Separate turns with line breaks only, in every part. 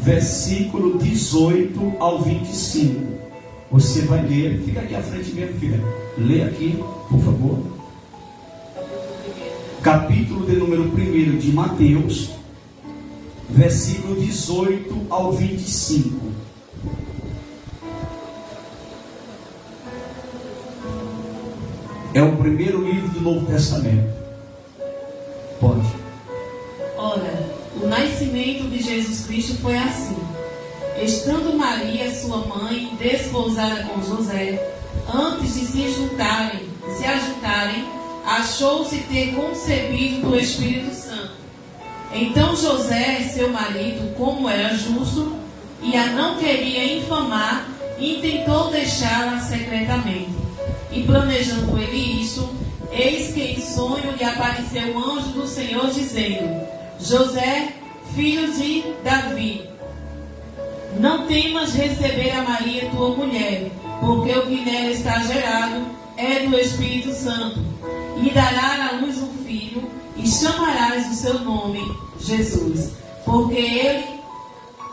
versículo 18 ao 25. Você vai ler, fica aqui à frente mesmo, filha. Lê aqui, por favor. Capítulo de número 1 de Mateus, versículo 18 ao 25. É o primeiro livro do Novo Testamento. Pode.
Ora, o nascimento de Jesus Cristo foi assim. Estando Maria, sua mãe, desposada com José, antes de se ajuntarem, achou-se ter concebido do Espírito Santo. Então José, seu marido, como era justo, e a não queria infamar, intentou deixá-la secretamente. E planejando ele isto, eis que em sonho lhe apareceu o anjo do Senhor, dizendo: José, filho de Davi, não temas receber a Maria, tua mulher, porque o que nela está gerado é do Espírito Santo. E dará à luz um filho, e chamarás o seu nome Jesus, porque ele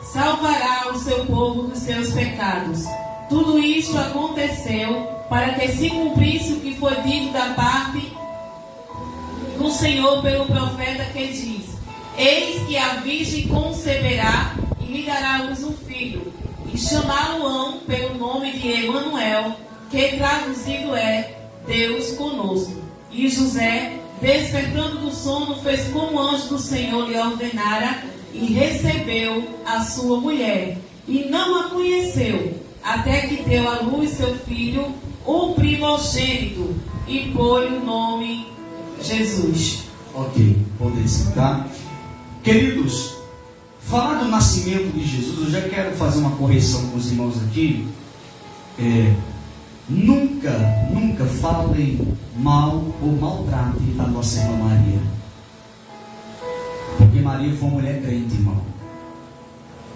salvará o seu povo dos seus pecados. Tudo isto aconteceu para que se cumprisse o que foi dito da parte do Senhor pelo profeta, que diz: Eis que a virgem conceberá e lhe dará à luz um filho, e chamá-lo-ão pelo nome de Emanuel, que traduzido é Deus conosco. E José, despertando do sono, fez como o anjo do Senhor lhe ordenara, e recebeu a sua mulher, e não a conheceu, até que deu à luz seu filho, o primogênito, e pôs o nome Jesus.
Ok, podem sentar. Queridos, falar do nascimento de Jesus, eu já quero fazer uma correção com os irmãos aqui. Nunca falem mal ou maltratem a nossa irmã Maria. Porque Maria foi uma mulher crente, irmão.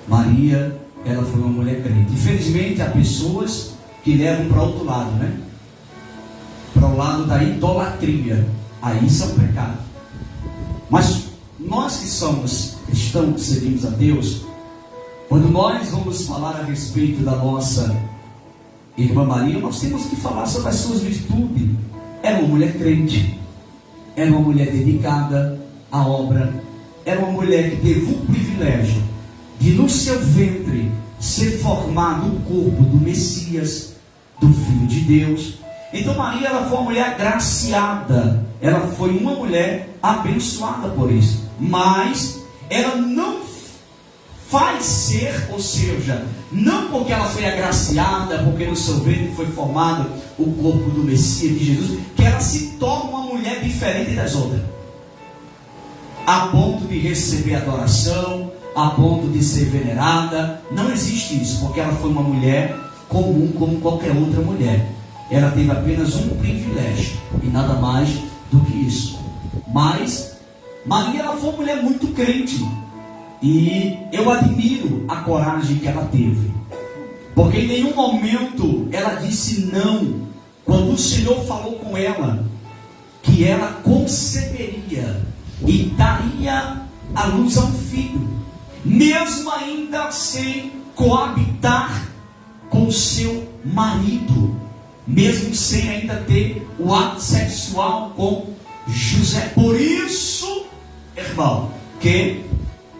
Maria, ela foi uma mulher crente. Infelizmente, há pessoas que levam para outro lado, né? Para o lado da idolatria. Aí isso é um pecado. Mas nós que somos cristãos, que servimos a Deus, quando nós vamos falar a respeito da nossa irmã Maria, nós temos que falar sobre as suas virtudes. Era uma mulher crente, era uma mulher dedicada à obra, era uma mulher que teve o privilégio de no seu ventre ser formado o corpo do Messias, do Filho de Deus. Então Maria, ela foi uma mulher agraciada, ela foi uma mulher abençoada por isso, mas ela não faz ser, ou seja, não porque ela foi agraciada, porque no seu ventre foi formado o corpo do Messias de Jesus, que ela se torna uma mulher diferente das outras, a ponto de receber adoração, a ponto de ser venerada. Não existe isso, porque ela foi uma mulher comum como qualquer outra mulher. Ela teve apenas um privilégio e nada mais do que isso. Mas Maria, ela foi uma mulher muito crente, e eu admiro a coragem que ela teve, porque em nenhum momento ela disse não, quando o Senhor falou com ela que ela conceberia e daria à luz a um filho, mesmo ainda sem coabitar com seu marido, mesmo sem ainda ter o ato sexual com José. Por isso, irmão, que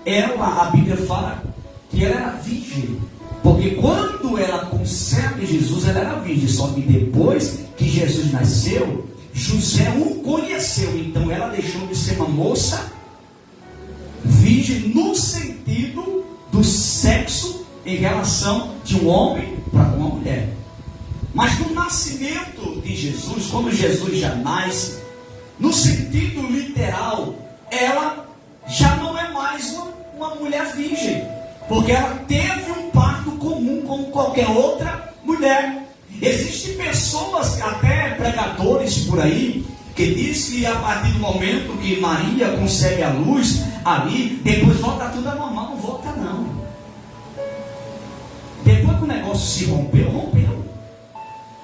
ela, a Bíblia fala que ela era virgem, porque quando ela concebe Jesus, ela era virgem. Só que depois que Jesus nasceu, José o conheceu, então ela deixou de ser uma moça virgem no sentido do sexo em relação de um homem para uma mulher. Mas no nascimento de Jesus, quando Jesus já nasce, no sentido literal, ela já não é mais uma mulher virgem, porque ela teve um parto comum como qualquer outra mulher. Existem pessoas, até pregadores por aí, que diz que a partir do momento que Maria concebe a luz ali, depois volta tudo a normal. Não volta não. Depois que o negócio se rompeu, rompeu.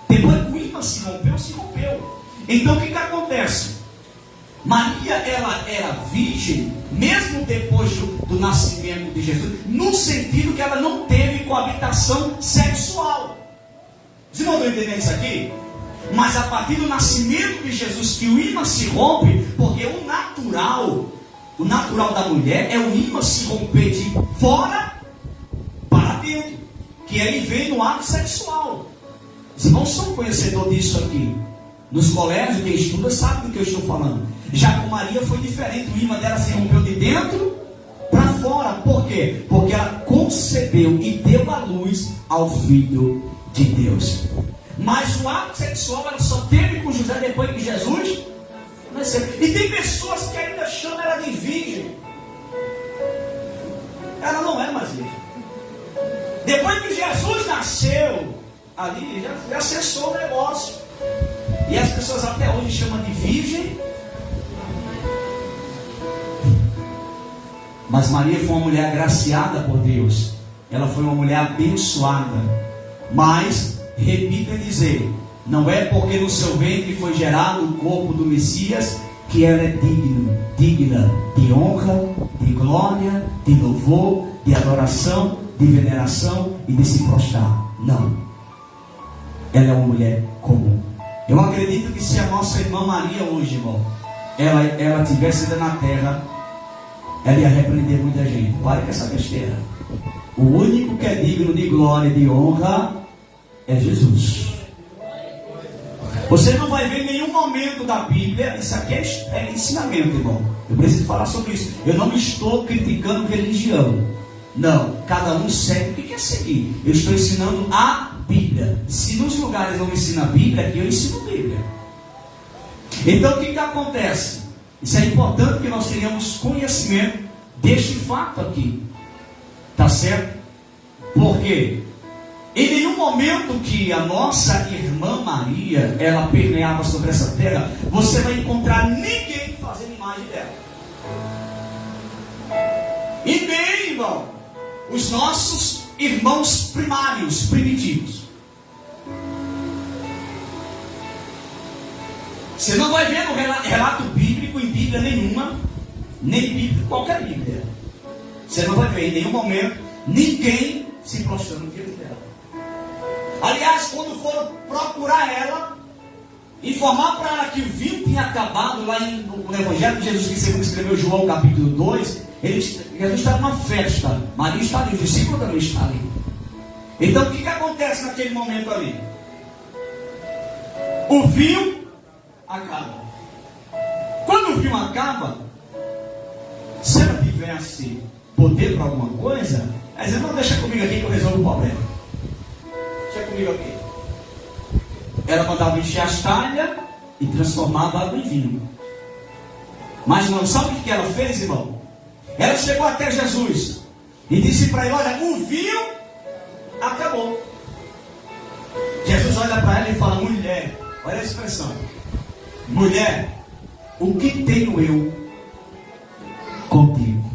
Depois que o imã se rompeu, se rompeu. Então o que acontece? Maria, ela era virgem, mesmo depois do nascimento de Jesus, no sentido que ela não teve coabitação sexual. Vocês não estão entendendo isso aqui? Mas a partir do nascimento de Jesus, que o ímã se rompe, porque o natural da mulher é o ímã se romper de fora para dentro, que aí vem no ato sexual. Os irmãos são conhecedores disso aqui. Nos colégios, quem estuda sabe do que eu estou falando. Já com Maria foi diferente, o ímã dela se rompeu de dentro para fora. Por quê? Porque ela concebeu e deu à luz ao Filho de Deus. Mas o ato sexual ela só teve com José depois que Jesus nasceu. E tem pessoas que ainda chamam ela de virgem. Ela não é mais virgem. Depois que Jesus nasceu, ali já cessou o negócio. E as pessoas até hoje chamam de virgem. Mas Maria foi uma mulher agraciada por Deus. Ela foi uma mulher abençoada. Mas, repito em dizer, não é porque no seu ventre foi gerado o corpo do Messias que ela é digna de honra, de glória, de louvor, de adoração, de veneração e de se prostrar. Não. Ela é uma mulher comum. Eu acredito que se a nossa irmã Maria hoje, irmão, ela tivesse ido na terra, ela ia repreender muita gente. Para com essa besteira. O único que é digno de glória e de honra é Jesus. Você não vai ver em nenhum momento da Bíblia, isso aqui é ensinamento, irmão. Eu preciso falar sobre isso. Eu não estou criticando religião. Não, cada um segue o que quer seguir. Eu estou ensinando a Bíblia. Se nos lugares não ensina a Bíblia, aqui eu ensino a Bíblia. Então o que acontece? Isso é importante que nós tenhamos conhecimento deste fato aqui. Tá certo? Porque em nenhum momento que a nossa irmã Maria ela permeava sobre essa terra, você vai encontrar ninguém fazendo imagem dela. E nem, irmão, os nossos irmãos primários, primitivos. Você não vai ver no relato bíblico, em Bíblia nenhuma, nem Bíblia, qualquer Bíblia. Você não vai ver em nenhum momento ninguém se prostrando diante dela. Aliás, quando foram procurar ela, informar para ela que o vinho tinha acabado, lá no Evangelho de Jesus, que segundo escreveu João capítulo 2, Jesus estava numa festa, Maria está ali, o discípulo também está ali. Então o que acontece naquele momento ali? O vinho acaba. Quando o vinho acaba, se ela tivesse poder para alguma coisa, ela dizia, não, deixa comigo aqui que eu resolvo o problema. Deixa comigo aqui. Ela mandava encher as talhas e transformava água em vinho. Mas não, sabe o que ela fez, irmão? Ela chegou até Jesus e disse para ele, olha, o vinho acabou. Jesus olha para ela e fala, mulher, olha a expressão, mulher, o que tenho eu contigo?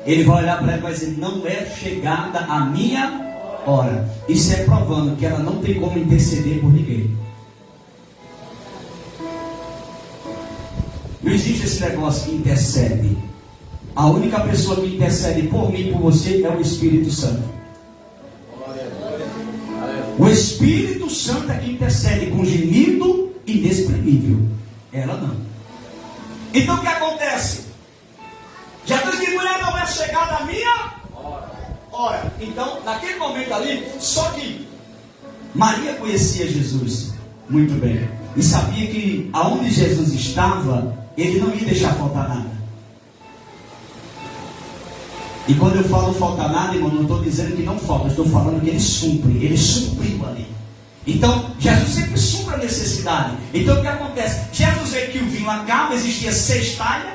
Ele vai olhar para ela e vai dizer, não é chegada a minha hora. Isso é provando que ela não tem como interceder por ninguém. Não existe esse negócio que intercede. A única pessoa que intercede por mim e por você é o Espírito Santo. O Espírito Santo é que intercede com gemido inexprimível. Ela não. Então o que acontece? Jesus disse, mulher, não é chegada a minha hora. Então, naquele momento ali, só que Maria conhecia Jesus muito bem. E sabia que aonde Jesus estava, ele não ia deixar faltar nada. E quando eu falo falta nada, irmão, não estou dizendo que não falta, estou falando que ele supre, ele supriu ali. Então, Jesus sempre supra a necessidade. Então, o que acontece? Jesus vê que o vinho acaba, existia 6 talhas,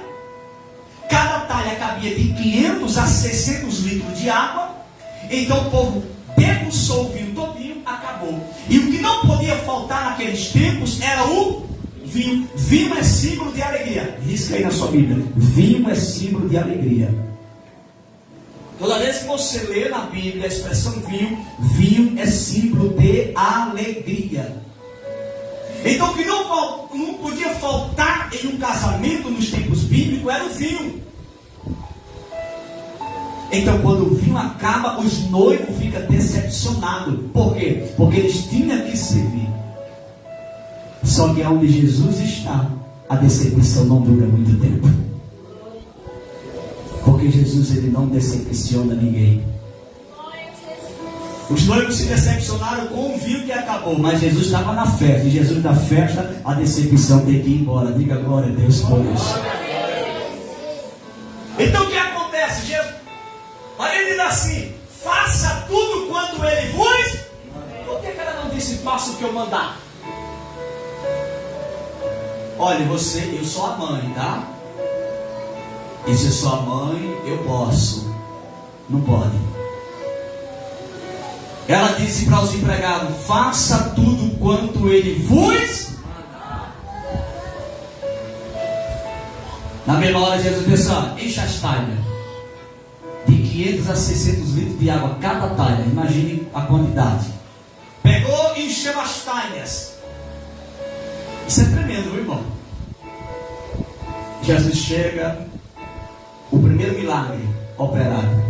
cada talha cabia de 500 a 600 litros de água. Então, o povo degustou o vinho todinho, acabou. E o que não podia faltar naqueles tempos era o vinho. Vinho é símbolo de alegria. Risca aí na sua Bíblia. Vinho é símbolo de alegria. Toda vez que você lê na Bíblia a expressão vinho, vinho é símbolo de alegria. Então o que não podia faltar lugar em um casamento nos tempos bíblicos era o vinho. Então, quando o vinho acaba, os noivos ficam decepcionados. Por quê? Porque eles tinham que servir. Só que onde Jesus está, a decepção não dura muito tempo. Porque Jesus, ele não decepciona ninguém. Os noivos se decepcionaram com o vinho que acabou, mas Jesus estava na festa. E Jesus da festa, a decepção tem que ir embora. Diga glória a Deus por isso. Então o que acontece? Jesus, olha, ele diz assim: faça tudo quanto ele vos. Por que ela não disse faça o que eu mandar? Olha, eu sou a mãe, tá? E se eu sou a mãe, eu posso. Não pode. Ela disse para os empregados: faça tudo quanto ele vos. Na mesma hora Jesus pensou: enche as talhas de 500 a 600 litros de água cada talha. Imagine a quantidade. Pegou e encheu as talhas. Isso é tremendo, meu irmão. Jesus chega, o primeiro milagre operado.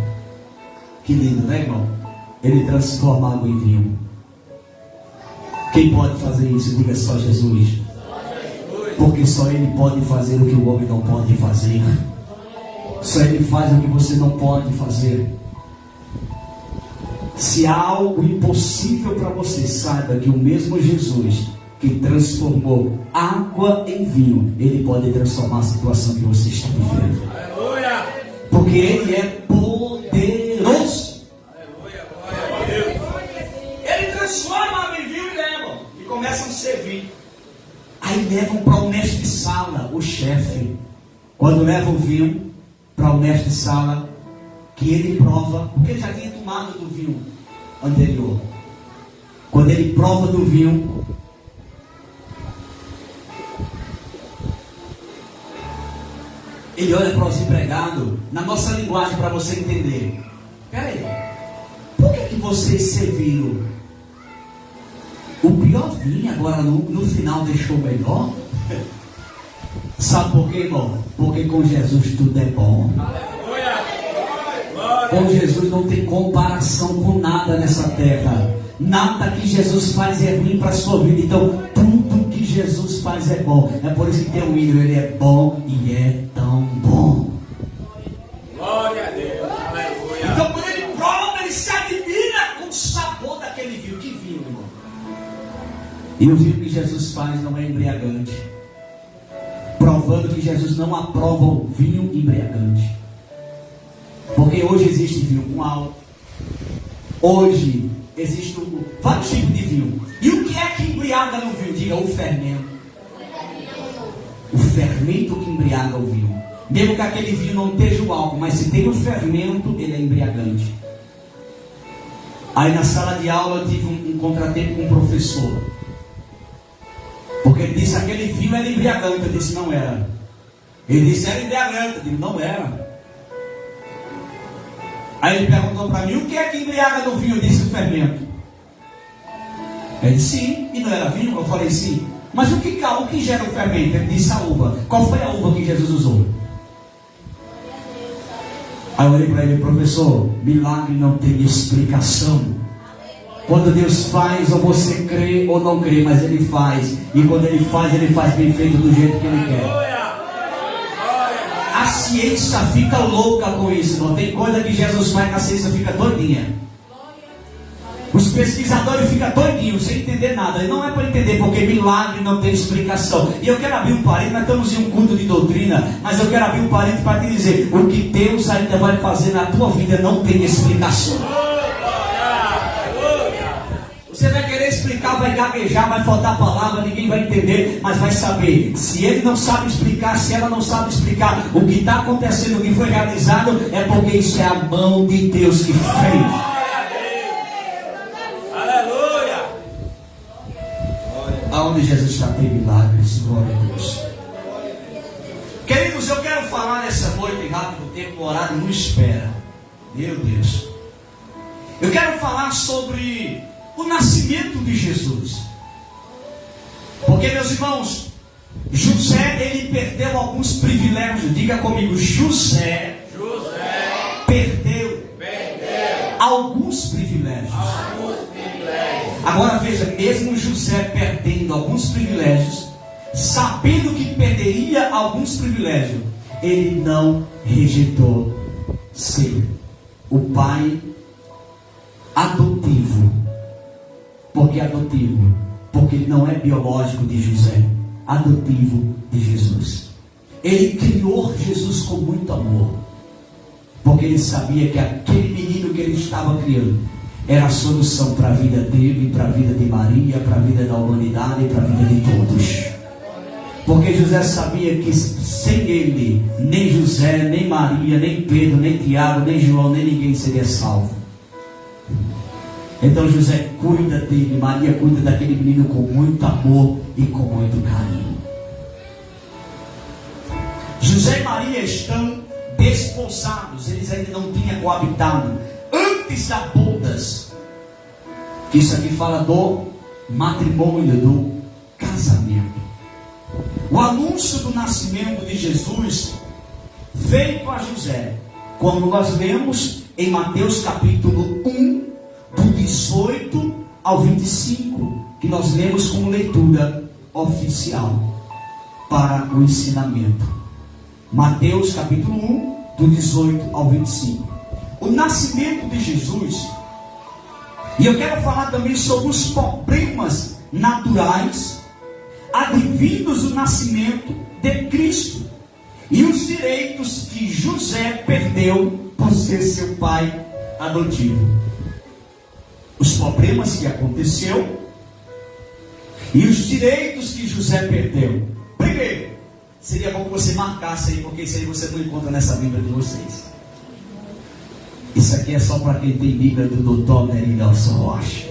Que lindo, né, irmão? Ele transforma água em vinho. Quem pode fazer isso? Diga só Jesus. Porque só Ele pode fazer o que o homem não pode fazer. Só Ele faz o que você não pode fazer. Se há algo impossível para você, saiba que o mesmo Jesus que transformou água em vinho, Ele pode transformar a situação que você está vivendo. Porque Ele é poderoso. Ele transforma a água em vinho e levam. E começam a servir. Aí levam para o mestre de sala, o chefe. Quando leva o vinho para o mestre de sala, que ele prova, porque ele já tinha tomado do vinho anterior. Quando ele prova do vinho, ele olha para os empregados, na nossa linguagem, para você entender. Peraí, por que vocês serviram o pior vinho, agora no final deixou melhor? Sabe por quê, irmão? Porque com Jesus tudo é bom. Com Jesus não tem comparação com nada nessa terra. Nada que Jesus faz é ruim para a sua vida. Então tudo que Jesus faz é bom. É por isso que tem um hino: Ele é bom e é tão bom.
Glória a Deus. Aleluia.
Então quando ele prova, ele se admira com o sabor daquele vinho. Que vinho, irmão? E o vinho que Jesus faz não é embriagante. Provando que Jesus não aprova o vinho embriagante. Porque hoje existe vinho com álcool. Hoje existe vários tipos de vinho. E o que é que embriaga no vinho? Diga: o fermento. O fermento que embriaga o vinho. Mesmo que aquele vinho não esteja o álcool, mas se tem o fermento, ele é embriagante. Aí na sala de aula eu tive um contratempo com um professor. Porque ele disse: aquele vinho era embriagante. Eu disse: não era. Ele disse: era embriagante. Eu disse: não era. Aí ele perguntou para mim: o que é que embriaga no vinho? Eu disse: o fermento. Ele disse: sim. E não era vinho? Eu falei: sim. Mas o que gera o fermento? Ele disse: a uva. Qual foi a uva que Jesus usou? Aí eu olhei para ele: professor, milagre não tem explicação. Quando Deus faz, ou você crê ou não crê, mas Ele faz. E quando Ele faz bem feito do jeito que Ele quer. A ciência fica louca com isso, não tem coisa que Jesus faz que a ciência fica doidinha. Os pesquisadores ficam doidinhos, sem entender nada. E não é para entender, porque milagre não tem explicação. E eu quero abrir um parênteses, nós estamos em um culto de doutrina, mas eu quero abrir um parênteses para te dizer: o que Deus ainda vai fazer na tua vida não tem explicação. Você vai querer explicar, vai gaguejar, vai faltar palavra, ninguém vai entender, mas vai saber. Se ele não sabe explicar, se ela não sabe explicar, o que está acontecendo, o que foi realizado, é porque isso é a mão de Deus que fez.
Aleluia.
Aonde Jesus está tem milagres, glória a Deus. Queridos, eu quero falar nessa noite, rápido, o tempo, o horário não espera. Meu Deus. Eu quero falar sobre o nascimento de Jesus. Porque, meus irmãos, José, ele perdeu alguns privilégios. Diga comigo, José perdeu alguns privilégios. Agora veja, mesmo José perdendo alguns privilégios, sabendo que perderia alguns privilégios, ele não rejeitou ser o pai adotivo. Por que adotivo? Porque ele não é biológico de José, adotivo de Jesus. Ele criou Jesus com muito amor, porque ele sabia que aquele menino que ele estava criando era a solução para a vida dele, para a vida de Maria, para a vida da humanidade e para a vida de todos. Porque José sabia que sem ele, nem José, nem Maria, nem Pedro, nem Tiago, nem João, nem ninguém seria salvo. Então José cuida dele, Maria cuida daquele menino com muito amor e com muito carinho. José e Maria estão desposados, eles ainda não tinham coabitado. Antes da bodas, que isso aqui fala do matrimônio, do casamento. O anúncio do nascimento de Jesus feito a José, como nós lemos em Mateus capítulo 1, do 18 ao 25, que nós lemos como leitura oficial para o ensinamento. Mateus capítulo 1, do 18 ao 25. O nascimento de Jesus. E eu quero falar também sobre os problemas naturais advindos do nascimento de Cristo e os direitos que José perdeu por ser seu pai adotivo. Os problemas que aconteceu e os direitos que José perdeu. Primeiro, seria bom que você marcasse aí, porque isso aí você não encontra nessa Bíblia de vocês. Isso aqui é só para quem tem Bíblia do Dr. Nery Nelson Rocha.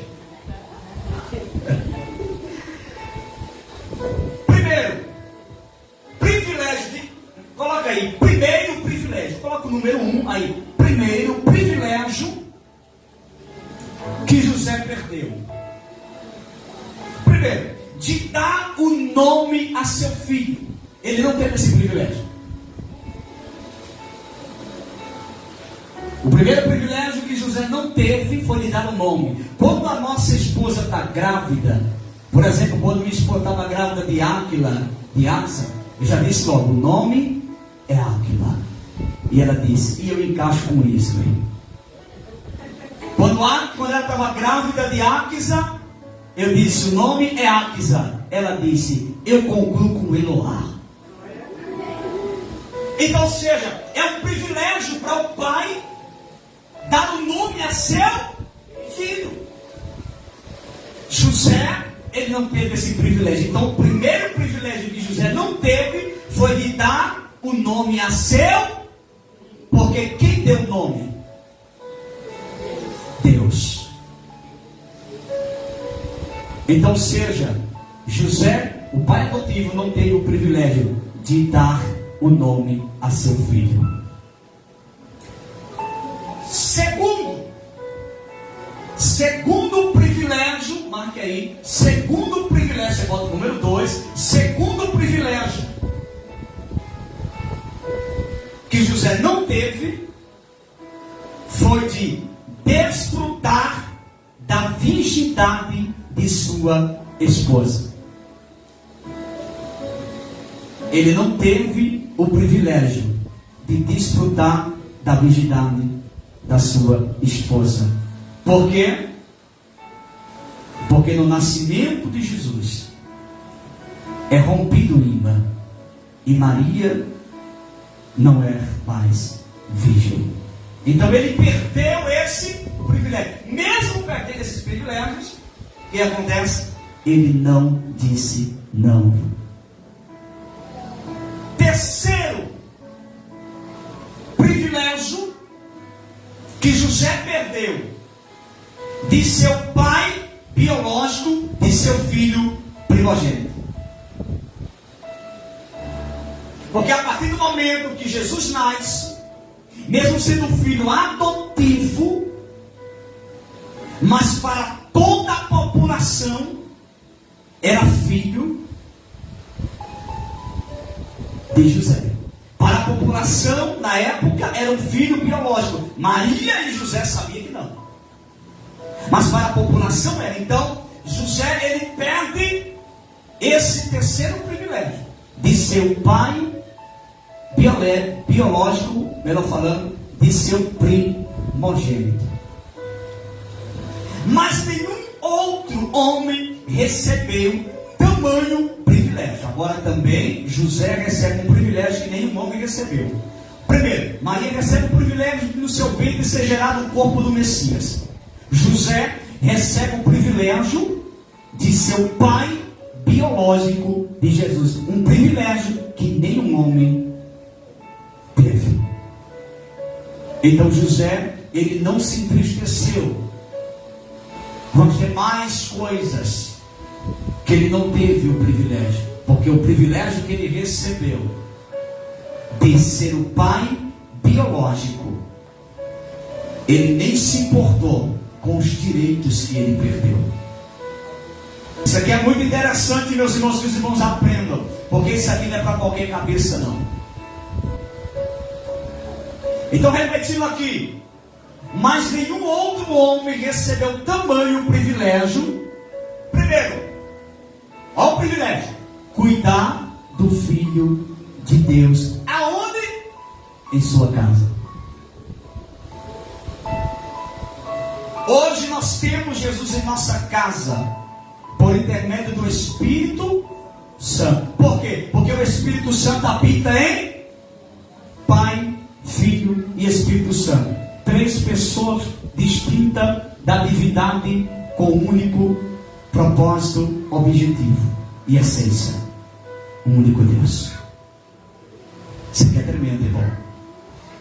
Primeiro, privilégio de... Coloca aí, primeiro privilégio. Coloca o número 1 aí. Primeiro privilégio que José perdeu. Primeiro, de dar o nome a seu filho. Ele não teve esse privilégio. O primeiro privilégio que José não teve foi de dar o nome. Quando a nossa esposa está grávida, por exemplo, quando minha esposa estava grávida de Áquila, de Axa, eu já disse logo, o nome é Áquila. E ela disse, e eu encaixo com isso, hein? Quando ela estava grávida de Áquisa, eu disse, o nome é Áquisa. Ela disse, eu concluo com Eloá. Então, ou seja, é um privilégio para o pai dar o nome a seu filho. José, ele não teve esse privilégio. Então, o primeiro privilégio que José não teve foi de dar o nome a seu. Porque quem deu o nome? Deus. Então, seja, José, o pai adotivo, não teve o privilégio de dar o nome a seu filho. Segundo privilégio, marque aí. Segundo privilégio, você bota o número 2. Segundo privilégio que José não teve foi de desfrutar da virgindade de sua esposa. Ele não teve o privilégio de desfrutar da virgindade da sua esposa. Por quê? Porque no nascimento de Jesus é rompido o ímã e Maria não é mais virgem. Então ele perdeu esse privilégio. Mesmo perdendo esses privilégios, o que acontece? Ele não disse não. Terceiro privilégio que José perdeu de seu pai biológico, de seu filho primogênito. Porque a partir do momento que Jesus nasce, mesmo sendo filho adotivo, mas para toda a população era filho de José. Para a população, na época, era um filho biológico. Maria e José sabiam que não. Mas para a população era. Então, José, ele perde esse terceiro privilégio de ser o pai biológico, melhor falando, de seu primogênito. Mas nenhum outro homem recebeu tamanho privilégio. Agora também José recebe um privilégio que nenhum homem recebeu. Primeiro, Maria recebe o privilégio de no seu ventre ser gerado o corpo do Messias. José recebe o privilégio de ser o pai biológico de Jesus. Um privilégio que nenhum homem teve. Então José, ele não se entristeceu com as demais coisas que ele não teve o privilégio, porque o privilégio que ele recebeu de ser o pai biológico, ele nem se importou com os direitos que ele perdeu. Isso aqui é muito interessante, meus irmãos, que os irmãos aprendam, porque isso aqui não é para qualquer cabeça não. Então, repetindo aqui, mas nenhum outro homem recebeu tamanho privilégio. Primeiro, olha o privilégio: cuidar do Filho de Deus. Aonde? Em sua casa. Hoje nós temos Jesus em nossa casa, por intermédio do Espírito Santo. Por quê? Porque o Espírito Santo habita em Pai, Filho e Espírito Santo. Três pessoas distintas da divindade, com um único propósito, objetivo e essência. Um único Deus. Isso aqui é tremendo, irmão.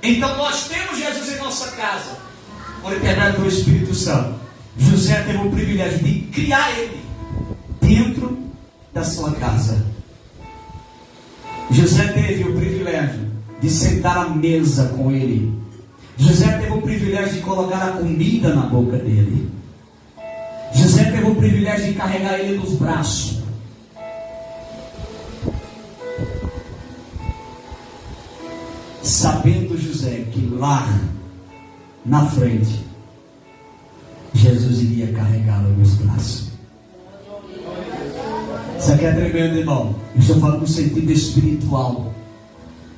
Então nós temos Jesus em nossa casa, por intermédio do Espírito Santo. José teve o privilégio de criar ele dentro da sua casa. José teve o privilégio de sentar à mesa com ele. José teve o privilégio de colocar a comida na boca dele. José teve o privilégio de carregar ele nos braços. Sabendo José que lá na frente Jesus iria carregá-lo nos braços. Isso aqui é tremendo, irmão. Eu estou falando no sentido espiritual.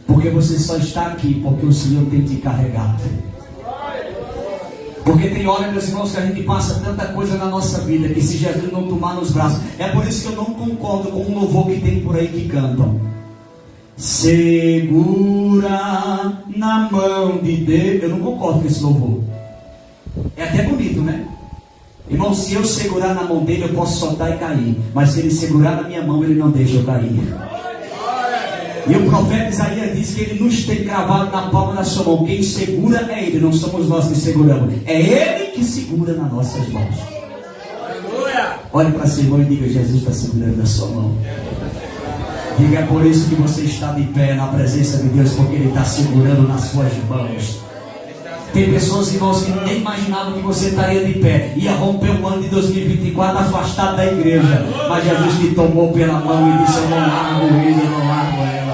Porque você só está aqui porque o Senhor tem te carregado. Porque tem hora, meus irmãos, que a gente passa tanta coisa na nossa vida, que se Jesus não tomar nos braços. É por isso que eu não concordo com um louvor que tem por aí que cantam: segura na mão de Deus. Eu não concordo com esse louvor. É até bonito, né? Irmão, se eu segurar na mão dele, eu posso soltar e cair. Mas se ele segurar na minha mão, ele não deixa eu cair. E o profeta Isaías diz que ele nos tem cravado na palma da sua mão. Quem segura é ele, não somos nós que seguramos. É ele que segura nas nossas mãos. Olhe para seu irmão e diga: Jesus está segurando na sua mão. Diga: é por isso que você está de pé na presença de Deus, porque ele está segurando nas suas mãos. Tem pessoas, irmãos, que nem imaginavam que você estaria de pé. Ia romper o ano de 2024 afastado da igreja. Mas Jesus te tomou pela mão e disse: eu não largo ele, eu não largo ela.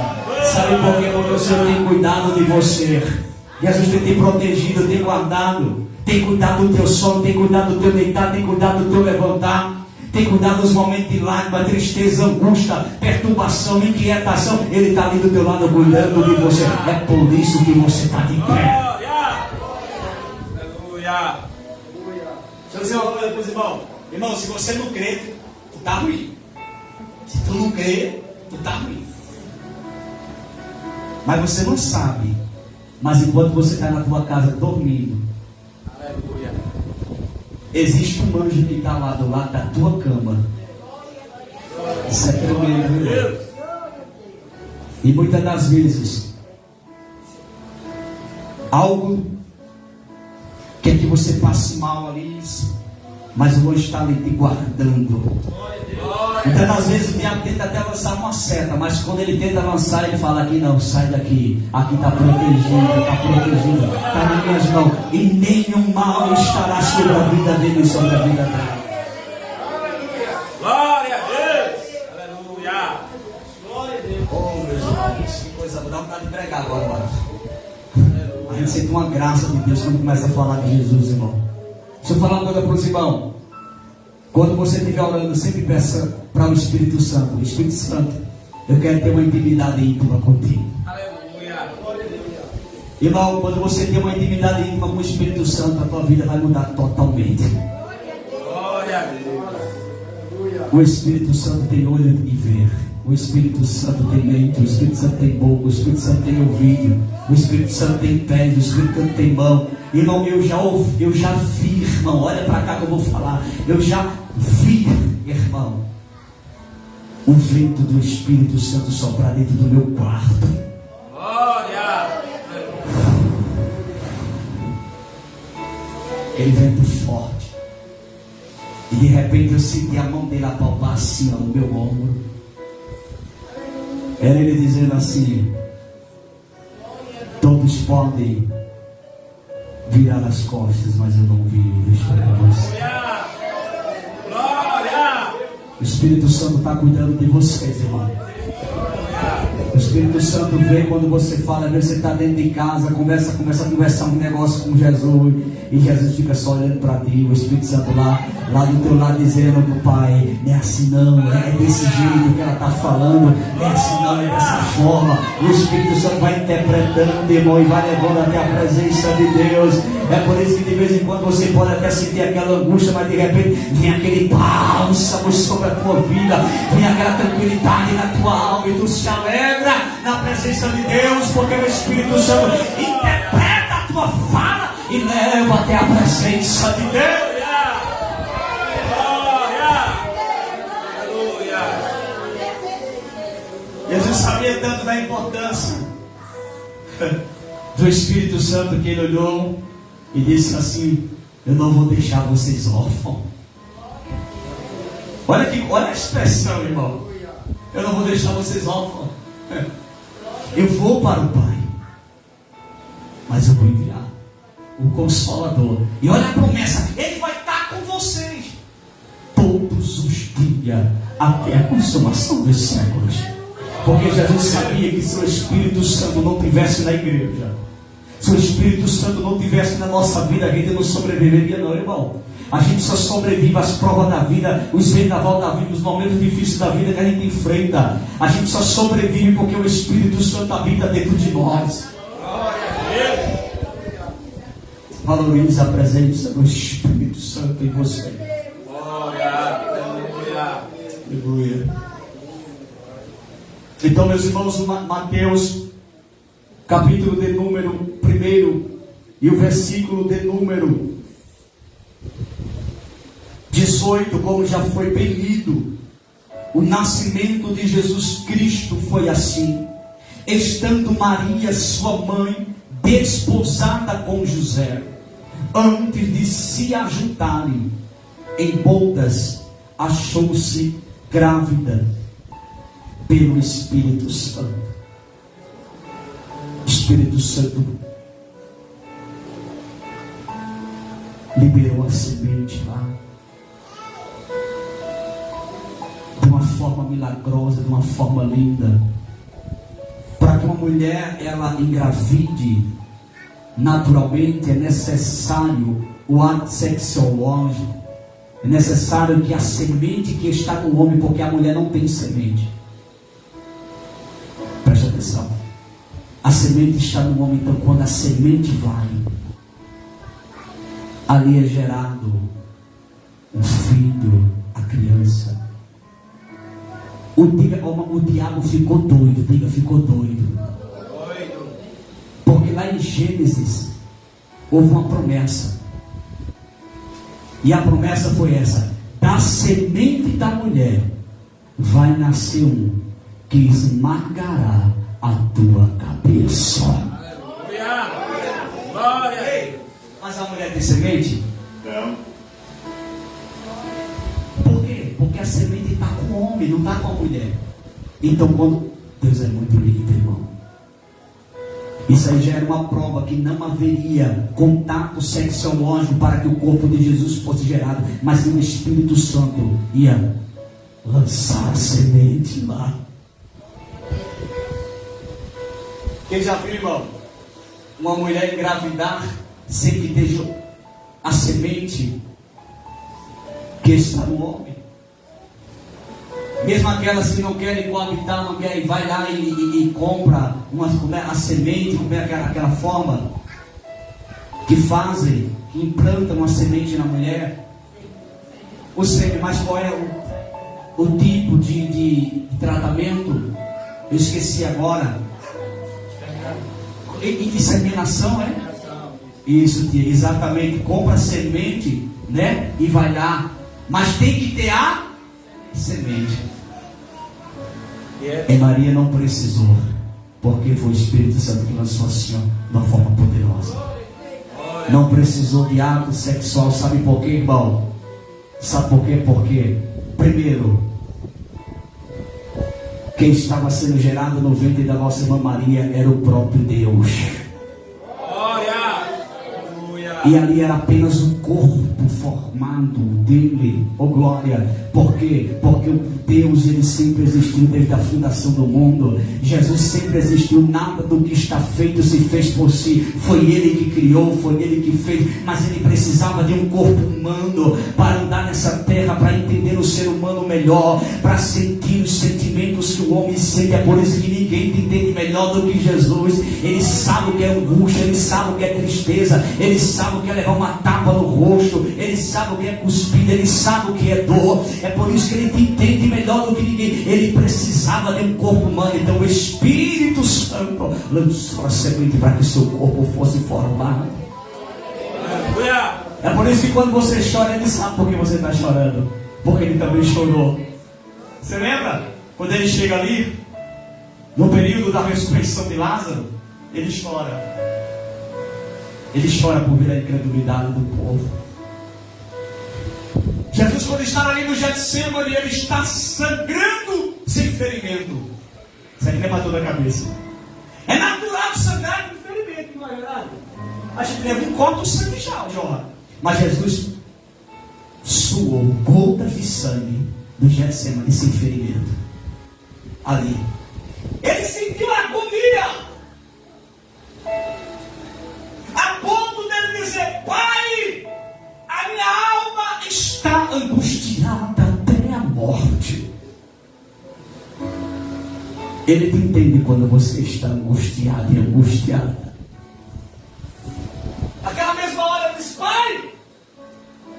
Sabe por quê? Porque o Senhor tem cuidado de você. Jesus tem te protegido, tem guardado. Tem cuidado do teu sono, tem cuidado do teu deitar, tem cuidado do teu levantar. Tem cuidado dos momentos de lágrima, tristeza, angústia, perturbação, inquietação. Ele está ali do teu lado cuidando de você. É por isso que você está de pé. Deixa eu dizer uma coisa para os irmãos. Irmão, se você não crê, tu está ruim. Se tu não crê, tu está ruim. Mas você não sabe. Mas enquanto você está na tua casa dormindo, aleluia, existe um anjo que está lá do lado da tua cama. Isso é tremendo, irmão. E muitas das vezes algo quer que você passe mal ali, mas o anjo está ali te guardando. Muitas das vezes o diabo tenta até lançar uma seta, mas quando ele tenta lançar, ele fala: aqui não, sai daqui, aqui está protegido, está nas minhas mãos, e nenhum mal estará sobre a vida dele e sobre a vida dela. Glória a Deus! Aleluia! Glória a Deus! Oh, meus irmãos, pregar agora, mas a gente sente uma graça de Deus quando começa a falar de Jesus, irmão. Deixa eu falar uma coisa para os irmãos. Quando você estiver orando, sempre peça para o Espírito Santo: Espírito Santo, eu quero ter uma intimidade íntima contigo.
Aleluia.
Irmão, quando você tem uma intimidade íntima com o Espírito Santo, a tua vida vai mudar totalmente.
Glória a Deus.
O Espírito Santo tem olho de ver. O Espírito Santo tem mente, o Espírito Santo tem boca, o Espírito Santo tem ouvido, o Espírito Santo tem pés, o Espírito Santo tem mão. Irmão, eu já vi, irmão, olha para cá que eu vou falar. Eu já vi, irmão, o vento do Espírito Santo soprar dentro do meu quarto.
Glória.
Aquele vento forte. E de repente eu senti a mão dele apalpar assim, ó, no meu ombro. Era ele dizendo assim: todos podem virar as costas, mas eu não vi. Estou com você.
Glória.
O Espírito Santo está cuidando de vocês, irmão. O Espírito Santo vem quando você fala, você está dentro de casa, começa a conversar um negócio com Jesus, e Jesus fica só olhando para ti. O Espírito Santo lá do teu lado dizendo pro Pai: não é assim não, é desse jeito que ela está falando, não é assim não, é dessa forma. O Espírito Santo vai interpretando, irmão, e vai levando até a presença de Deus. É por isso que de vez em quando você pode até sentir aquela angústia, mas de repente vem aquele bálsamo sobre a tua vida, vem aquela tranquilidade na tua alma, e tu se alegra na presença de Deus, porque o Espírito Santo interpreta a tua fala e leva até a presença de Deus. Jesus sabia tanto da importância do Espírito Santo que ele olhou e disse assim: eu não vou deixar vocês órfãos. Olha a expressão, irmão. Eu não vou deixar vocês órfãos. Eu vou para o Pai, mas eu vou enviar o Consolador. E olha a promessa: ele vai estar com vocês todos os dias até a consumação dos séculos. Porque Jesus sabia que se o Espírito Santo não estivesse na igreja, se o Espírito Santo não estivesse na nossa vida, a gente não sobreviveria não, irmão. A gente só sobrevive às provas da vida, os vendavais da vida, os momentos difíceis da vida que a gente enfrenta. A gente só sobrevive porque o Espírito Santo habita dentro de nós. Valorize a presença do Espírito Santo em você. Aleluia. Então, meus irmãos, Mateus, capítulo de número 1 e o versículo de número 18, como já foi bem lido, o nascimento de Jesus Cristo foi assim: estando Maria, sua mãe, desposada com José, antes de se ajuntarem em bodas, achou-se grávida pelo Espírito Santo. Espírito Santo liberou a semente lá, de uma forma milagrosa, de uma forma linda. Para que uma mulher ela engravide naturalmente, é necessário o ato sexológico, é necessário que a semente que está no homem, porque a mulher não tem semente. Preste atenção, a semente está no homem. Então quando a semente vai, ali é gerado um filho, a criança. O diabo ficou doido, diga, ficou doido. Porque lá em Gênesis houve uma promessa, e a promessa foi essa: da semente da mulher vai nascer um que esmagará a tua cabeça. Glória. Mas a mulher tem semente? Não. Por quê? Porque a semente está com o homem, não está com a mulher. Então quando Deus é muito lindo, irmão, isso aí já era uma prova que não haveria contato sexológico para que o corpo de Jesus fosse gerado, mas o Espírito Santo ia lançar a semente lá. Quem já viu, irmão, uma mulher engravidar sem que deixe a semente que está no homem? Mesmo aquelas que não querem coabitar, não querem, vai lá e compra a semente, aquela forma que fazem, que implantam uma semente na mulher. O sêmen, mas qual é o tipo de tratamento? Eu esqueci agora. Inseminação, é? Isso, tia, exatamente. Compra a semente, né? E vai lá. Mas tem que ter a semente. E Maria não precisou, porque foi o Espírito Santo que lançou assim, ó, de uma forma poderosa. Não precisou de ato sexual. Sabe por quê, irmão? Sabe por quê? Porque, primeiro, quem estava sendo gerado no ventre da nossa irmã Maria era o próprio Deus. E ali era apenas um corpo formado dele. Oh glória! Por quê? Porque o Deus, ele sempre existiu desde a fundação do mundo. Jesus sempre existiu. Nada do que está feito se fez por si. Foi ele que criou, foi ele que fez. Mas ele precisava de um corpo humano para andar nessa terra, para entender o ser humano melhor, para sentir os sentimentos que o homem sente. É por isso que ninguém te entende melhor do que Jesus. Ele sabe o que é angústia, ele sabe o que é tristeza, ele sabe o que é levar uma tapa no rosto, ele sabe o que é cuspida, ele sabe o que é dor. É por isso que ele te entende melhor do que ninguém. Ele precisava de um corpo humano. Então o Espírito Santo lançou a semente para que o seu corpo fosse formado. É por isso que quando você chora, ele sabe por que você está chorando, porque ele também chorou. Você lembra? Quando ele chega ali, no período da ressurreição de Lázaro, ele chora. Ele chora por ver a incredulidade do povo. Jesus, quando está ali no Getsemane, ele está sangrando sem ferimento. Isso aqui não é para toda a cabeça. É natural sangrar com ferimento, não é verdade? A gente leva um copo de sangue já, jorra. Mas Jesus suou gotas de sangue do Getsemane sem ferimento. Ali. Ele sentiu a agonia. A ponto dele dizer: Pai, a minha alma está angustiada até a morte. Ele te entende quando você está angustiado e angustiada. Aquela mesma hora ele diz: Pai,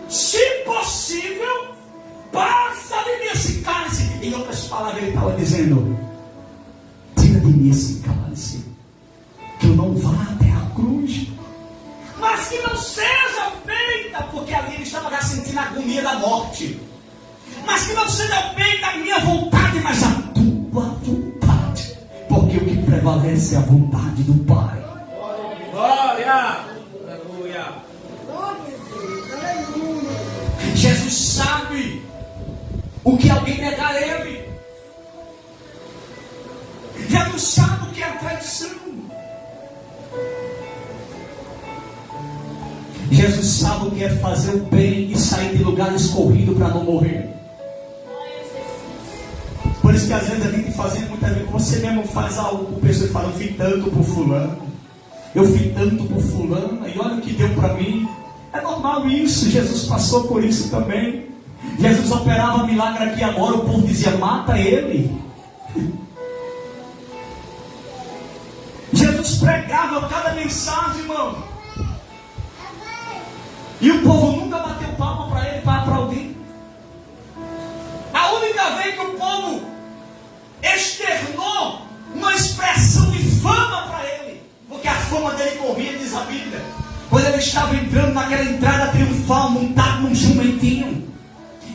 se possível, passa de mim esse cálice. Em outras palavras, ele estava dizendo: tira de mim esse cálice, que eu não vá até a cruz, mas que não seja feita, porque ali ele estava já sentindo a agonia da morte, mas que não seja feita a minha vontade, mas a tua vontade, porque o que prevalece é a vontade do Pai.
Glória! Aleluia!
Jesus sabe o que alguém negar a ele. Jesus sabe o que é a traição. Jesus sabe o que é fazer o bem e sair de lugar escorrido para não morrer. Por isso que às vezes a gente fazendo, muitas vezes você mesmo faz algo, o pessoal fala: eu fiz tanto por fulano, eu fiz tanto por fulano, e olha o que deu para mim. É normal isso, Jesus passou por isso também. Jesus operava milagre aqui agora, o povo dizia: mata ele. Jesus pregava cada mensagem, irmão, e o povo nunca bateu palma para ele, para aplaudir. A única vez que o povo externou uma expressão de fama para ele, porque a fama dele corria, diz a Bíblia, quando ele estava entrando naquela entrada triunfal, montado num jumentinho,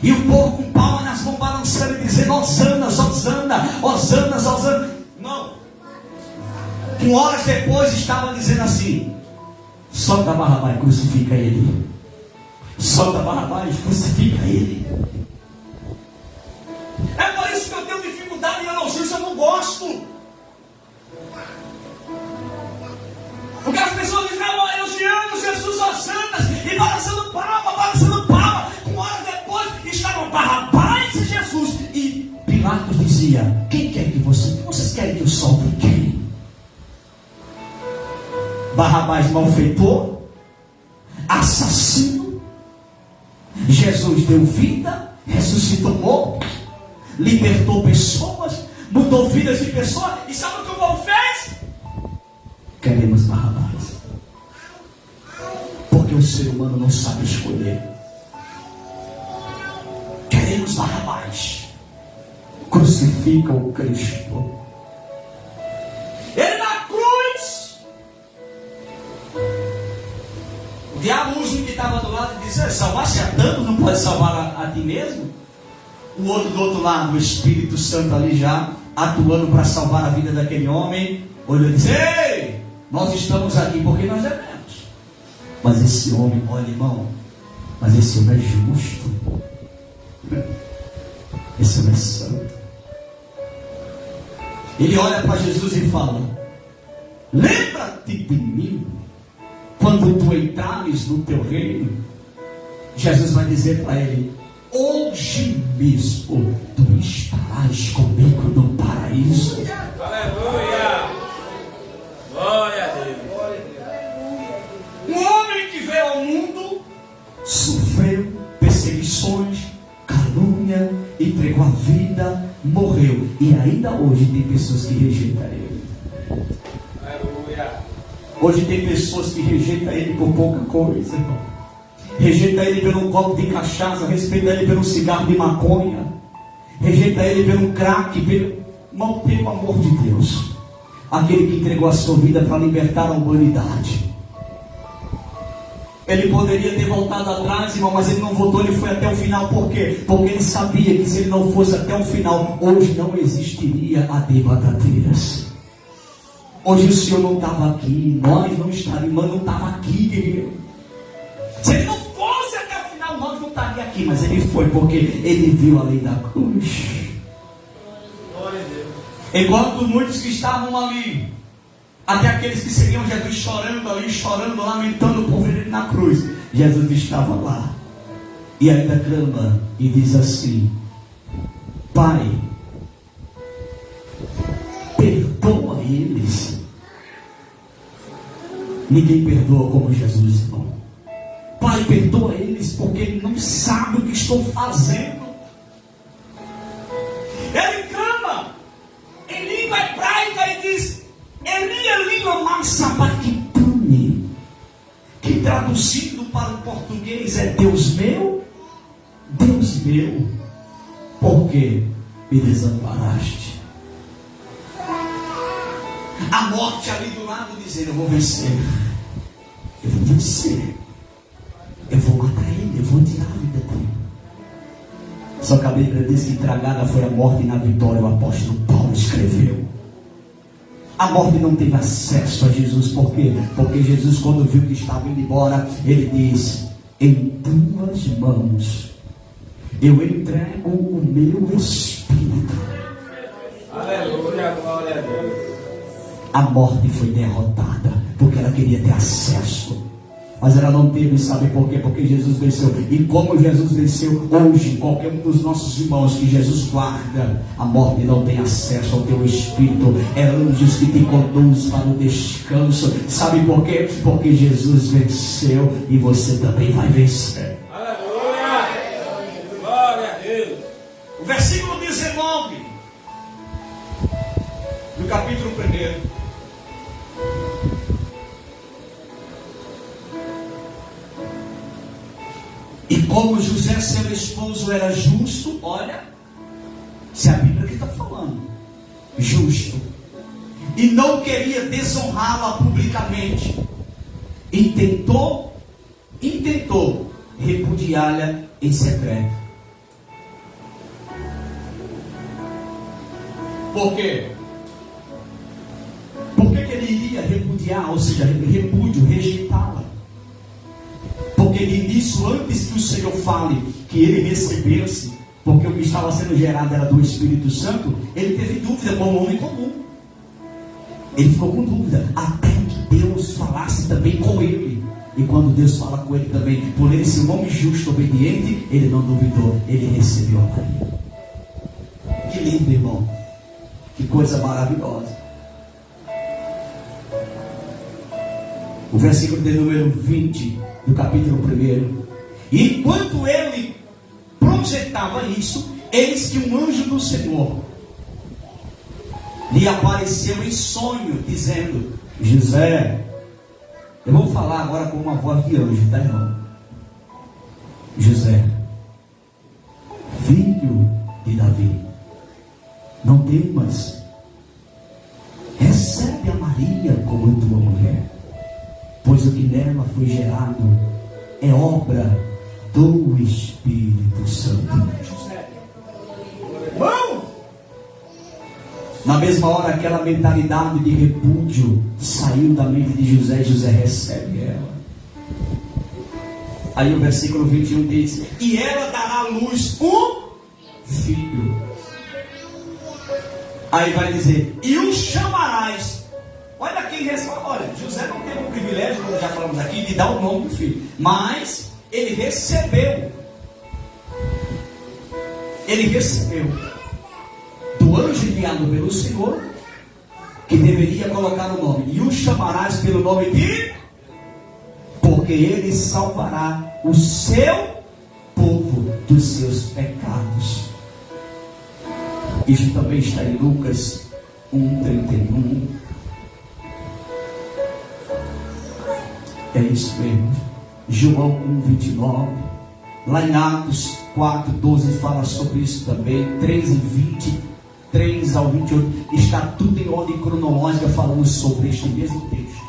e o povo com palma nas mãos balançando e dizendo: Hosana, Hosana, Hosana, Hosana. Não. Horas depois estava dizendo assim: solta Barrabás, crucifica ele. Solta Barrabás, crucifica ele. É por isso que eu tenho dificuldade em elogios, eu não gosto. Porque as pessoas dizem: elogiando Jesus, Hosanas, e balançando palma, balançando palma. Horas depois estavam Barrabás e Jesus. E Pilatos dizia: quem quer que vocês querem que eu solte quem? Barrabás malfeitor, assassino. Jesus deu vida, ressuscitou morto, libertou pessoas, mudou vidas de pessoas. E sabe o que o povo fez? Queremos Barrabás. Porque o ser humano não sabe escolher. Queremos Barrabás. Crucifica o Cristo. Ele na cruz. O diabo usa um que estava do lado e diz: salvar-se a tanto, não pode salvar a ti mesmo? O outro do outro lado, o Espírito Santo ali já atuando para salvar a vida daquele homem, olhou e disse: ei, nós estamos aqui porque nós devemos. Mas esse homem, olha, irmão, mas esse homem é justo. Esse homem é santo. Ele olha para Jesus e fala: lembra-te de mim quando tu entrares no teu reino. Jesus vai dizer para ele: hoje mesmo tu estarás comigo no paraíso.
Aleluia! Glória a Deus!
Um homem que veio ao mundo, sofreu perseguições, calúnia, entregou a vida, morreu. E ainda hoje tem pessoas que rejeitam ele.
Aleluia!
Hoje tem pessoas que rejeitam ele por pouca coisa, irmão. Rejeita ele por um copo de cachaça, respeita ele pelo cigarro de maconha, rejeita ele pelo crack, pelo amor de Deus. Aquele que entregou a sua vida para libertar a humanidade. Ele poderia ter voltado atrás, irmão, mas ele não voltou, ele foi até o final. Por quê? Porque ele sabia que se ele não fosse até o final, hoje não existiria a debatadeiras. Hoje o Senhor não estava aqui, nós não estaríamos, mas não estava aqui, querido. Se ele não fosse até o final, nós não estaríamos aqui, mas ele foi porque ele viu além da cruz. Enquanto muitos que estavam ali, até aqueles que seguiam Jesus chorando ali, chorando, lamentando por ver ele na cruz, Jesus estava lá e ainda clama e diz assim: Pai, perdoa eles. Ninguém perdoa como Jesus, irmão. Pai, perdoa eles porque eles não sabem o que estou fazendo. Ele clama em língua hebraica e diz: Eli, Eli, lama sabachthani, que traduzindo para o português é: Deus meu, por que me desamparaste? A morte ali do lado dizendo: eu vou vencer, eu vou matar ele, eu vou tirar a vida dele. Só que a Bíblia diz que tragada foi a morte e na vitória o apóstolo Paulo escreveu. A morte não teve acesso a Jesus. Por quê? Porque Jesus, quando viu que estava indo embora, ele diz: em tuas mãos eu entrego o meu espírito.
Aleluia, glória a Deus.
A morte foi derrotada porque ela queria ter acesso, mas ela não teve. Sabe por quê? Porque Jesus venceu. E como Jesus venceu, hoje qualquer um dos nossos irmãos que Jesus guarda, a morte não tem acesso ao teu espírito. É anjos que te conduz para o descanso. Sabe por quê? Porque Jesus venceu e você também vai vencer.
Aleluia, glória a Deus.
O versículo 19 do capítulo 1. E como José, seu esposo, era justo, olha, se a Bíblia que está falando, justo, e não queria desonrá-la publicamente, e tentou repudiá-la em secreto. Por quê? Por que ele iria repudiar, ou seja, repúdio, rejeitá-la? Porque de início, antes que o Senhor fale que ele recebesse, porque o que estava sendo gerado era do Espírito Santo, ele teve dúvida como um homem comum. Ele ficou com dúvida, até que Deus falasse também com ele. E quando Deus fala com ele também, por ele ser um homem justo, obediente, ele não duvidou, ele recebeu a Maria. Que lindo, irmão. Que coisa maravilhosa. O versículo de número 20 do capítulo 1. E enquanto ele projetava isso, eis que um anjo do Senhor lhe apareceu em sonho, dizendo: José, eu vou falar agora com uma voz de anjo, tá, irmão? José, filho de Davi, não temas, recebe a Maria como tua mulher, pois o que nela foi gerado é obra do Espírito Santo. Bom! Na mesma hora, aquela mentalidade de repúdio saiu da mente de José. José recebe ela. Aí o versículo 21 diz: e ela dará à luz um filho. Aí vai dizer: e o chamarás. Olha quem responde. Olha, José não teve o privilégio, como já falamos aqui, de dar o nome do filho, mas ele recebeu do anjo enviado pelo Senhor, que deveria colocar o nome: e o chamarás pelo nome de, porque ele salvará o seu povo dos seus pecados. Isso também está em Lucas 1:31. É isso mesmo. João 1:29. Lá em Atos 4:12 fala sobre isso também. 13:23 ao 28. Está tudo em ordem cronológica falando sobre este mesmo texto.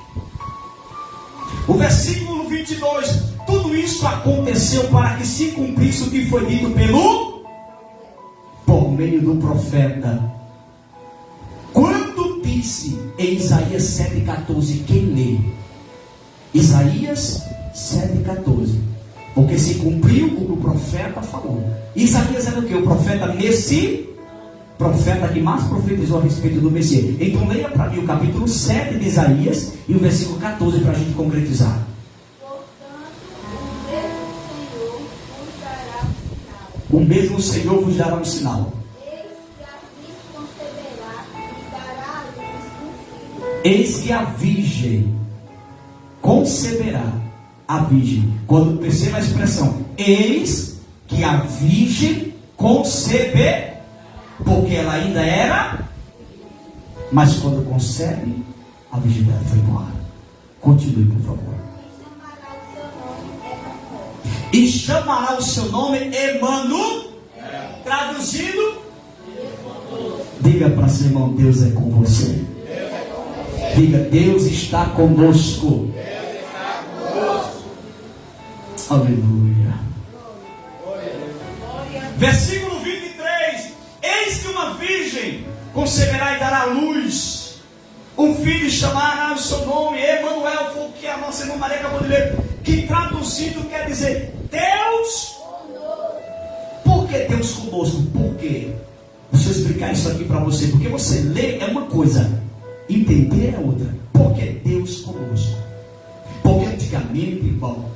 O versículo 22. Tudo isso aconteceu para que se cumprisse o que foi dito por meio do profeta, quando disse em Isaías 7:14. Quem lê? Isaías 7:14. Porque se cumpriu o que o profeta falou. Isaías era o que? O profeta Messias, profeta que mais profetizou a respeito do Messias. Então leia para mim o capítulo 7 de Isaías e o versículo 14 para a gente concretizar. O mesmo Senhor vos dará um sinal. Eis que a virgem conceberá. A virgem. Quando perceba a expressão, eis que a virgem conceberá, porque ela ainda era, mas quando concebe, a virgindade foi embora. Continue, por favor. E chamará o seu nome Emanuel, traduzindo, diga para seu irmão: Deus é com você. Diga: Deus está conosco. Aleluia. Versículo 23. Eis que uma virgem conceberá e dará à luz um filho, chamará o seu nome Emanuel, foi o que a nossa irmã Maria acabou de ler, que traduzido quer dizer Deus conosco. Por que Deus conosco? Por quê? Deixa eu explicar isso aqui para você. Porque você lê é uma coisa, entender é outra. Por que Deus conosco? Porque antigamente, irmão,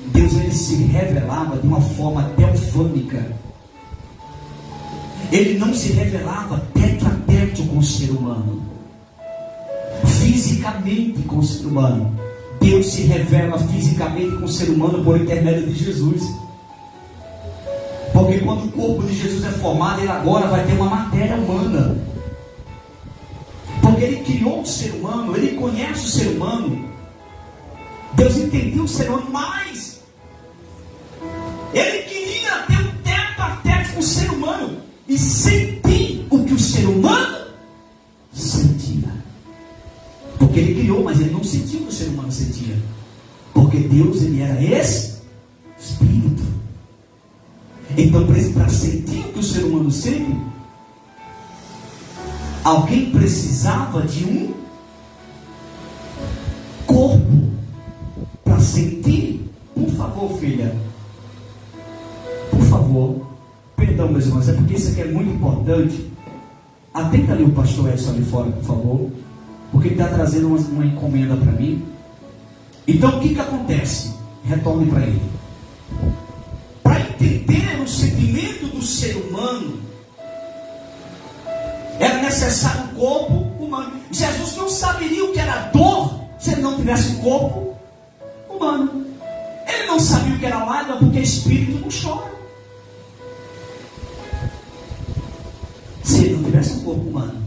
Deus ele se revelava de uma forma teofânica. Ele não se revelava tete a tete com o ser humano, fisicamente com o ser humano. Deus se revela fisicamente com o ser humano por intermédio de Jesus. Porque quando o corpo de Jesus é formado, ele agora vai ter uma matéria humana. Porque ele criou o ser humano, ele conhece o ser humano. Deus entendeu o ser humano mais. Ele queria ter um teto a teto com o ser humano e sentir o que o ser humano sentia. Porque ele criou, mas ele não sentiu o que o ser humano sentia. Porque Deus, ele era Espírito. Então, para sentir o que o ser humano sente, alguém precisava de um corpo para sentir. Por favor, filha, por favor, perdão, meus irmãos, é porque isso aqui é muito importante. Atenta ali o pastor Edson ali fora, por favor, porque ele está trazendo uma encomenda para mim. Então, o que acontece? Retorne para ele. Para entender o sentimento do ser humano, era necessário um corpo humano. Jesus não saberia o que era dor se ele não tivesse um corpo humano. Ele não sabia o que era lágrima, porque espírito não chora. Se ele não tivesse um corpo humano.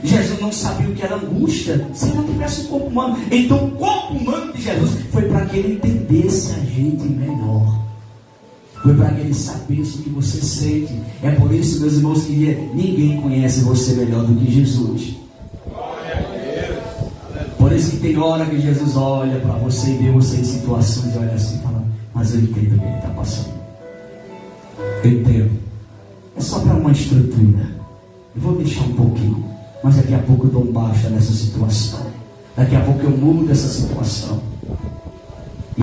Jesus não sabia o que era angústia, se ele não tivesse um corpo humano. Então o corpo humano de Jesus foi para que ele entendesse a gente melhor. Foi para que ele sabesse o que você sente. É por isso, meus irmãos, que ninguém conhece você melhor do que Jesus. Por isso que tem hora que Jesus olha para você e vê você em situações e olha assim e fala: mas eu entendo o que ele está passando. Eu entendo. É só para uma estrutura. Eu vou deixar um pouquinho, mas daqui a pouco eu dou um baixa nessa situação. Daqui a pouco eu mudo essa situação. E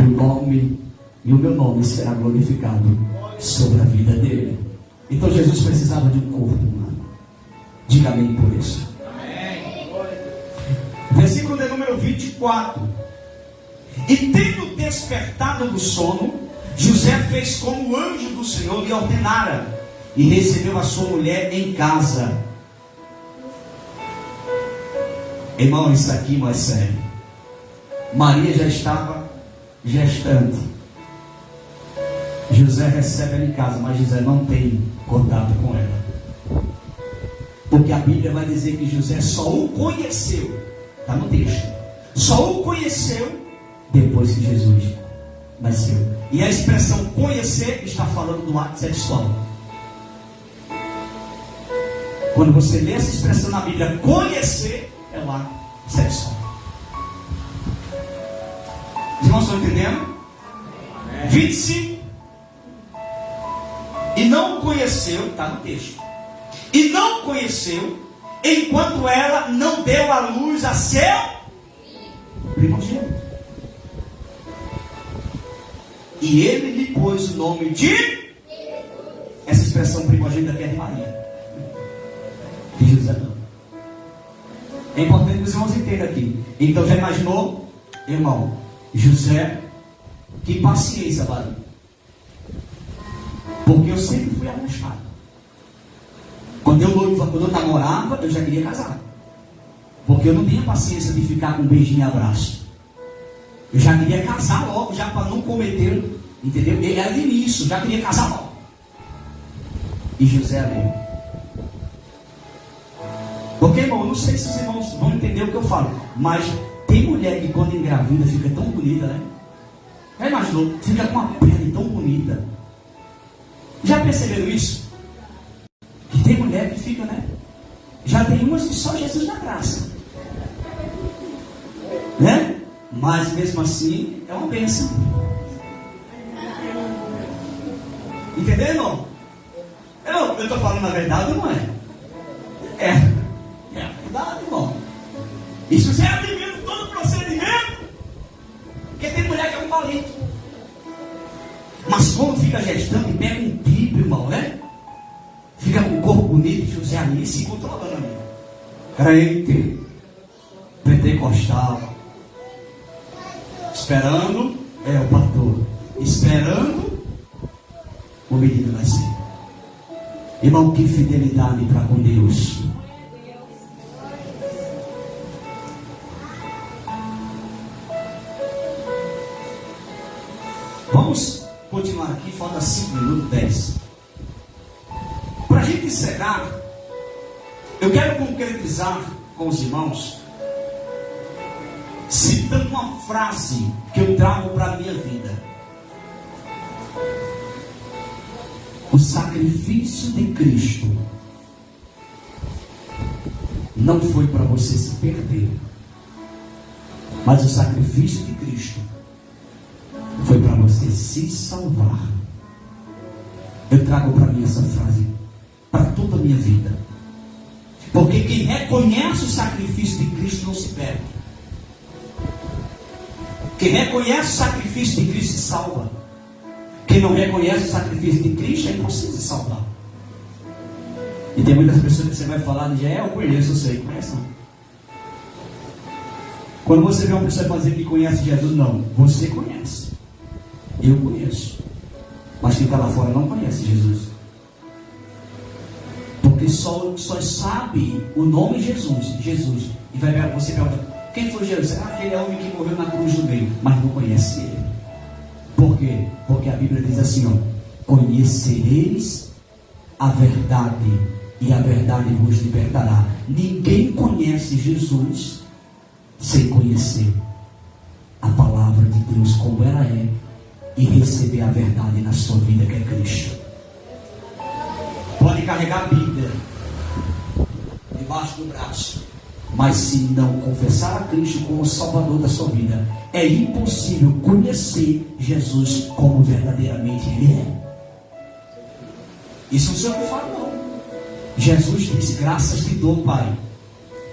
o meu nome será glorificado sobre a vida dele. Então Jesus precisava de um corpo humano. Diga amém por isso. Amém. Versículo de número 24. E tendo despertado do sono, José fez como o anjo do Senhor lhe ordenara, e recebeu a sua mulher em casa. Irmão, isso aqui não é sério. Maria já estava gestante. José recebe ela em casa, mas José não tem contato com ela. Porque a Bíblia vai dizer que José só o conheceu. Está no texto. Só o conheceu depois que Jesus nasceu. E a expressão conhecer está falando do ato sexual. Quando você lê essa expressão na Bíblia, conhecer é o ato sexual. Os irmãos estão entendendo? 25. E não o conheceu, está no texto. E não conheceu, enquanto ela não deu à luz a seu primogênito. E ele lhe pôs o nome de... Essa expressão primogênita aqui é de Maria. De José não. É importante que os irmãos entendam aqui. Então já imaginou, irmão, José, que paciência, barulho. Porque eu sempre fui arrochado. Quando eu namorava, eu já queria casar. Porque eu não tinha paciência de ficar com um beijinho e abraço. Eu já queria casar logo, já para não cometer, entendeu? Ele era de início, já queria casar logo. E José veio. Porque, irmão, eu não sei se os irmãos vão entender o que eu falo, mas tem mulher que quando engravida fica tão bonita, né? Já imaginou? Fica com uma pele tão bonita. Já perceberam isso? Que tem mulher que fica, né? Já tem umas que só Jesus dá graça, né? Mas mesmo assim é uma bênção. Entendeu, irmão? Eu estou falando a verdade ou não é? É a verdade, irmão. Isso você admira todo o procedimento. Porque tem mulher que é um palito. Mas quando fica gestando e pega um pipo, irmão, né? Fica com o corpo bonito, José ali se controlando ali. Crente, pentecostal, esperando, o pastor, esperando o menino nascer. Irmão, que fidelidade para com Deus. Vamos continuar aqui, falta 5 minutos, 10. Para a gente encerrar, eu quero concretizar com os irmãos, citando uma frase que eu trago para a minha vida. O sacrifício de Cristo não foi para você se perder, mas o sacrifício de Cristo foi para você se salvar. Eu trago para mim essa frase para toda a minha vida, porque quem reconhece o sacrifício de Cristo não se perde. Quem reconhece o sacrifício de Cristo se salva. Quem não reconhece o sacrifício de Cristo é impossível se salvar. E tem muitas pessoas que você vai falar, eu conheço, eu sei, conhece não. Quando você vê uma pessoa fazer que conhece Jesus, não, você conhece. Eu conheço. Mas quem está lá fora não conhece Jesus. Porque só sabe o nome Jesus. E vai ver, você pergunta, Quem foi Jesus? Aquele homem que morreu na cruz do meio, mas não conhece ele. Por quê? Porque a Bíblia diz assim, ó: conhecereis a verdade, e a verdade vos libertará. Ninguém conhece Jesus sem conhecer a palavra de Deus como ela é e receber a verdade na sua vida, que é Cristo. Pode carregar a Bíblia debaixo do braço, mas se não confessar a Cristo como Salvador da sua vida, é impossível conhecer Jesus como verdadeiramente Ele é. Isso o Senhor não fala, não. Jesus disse: graças te dou, Pai,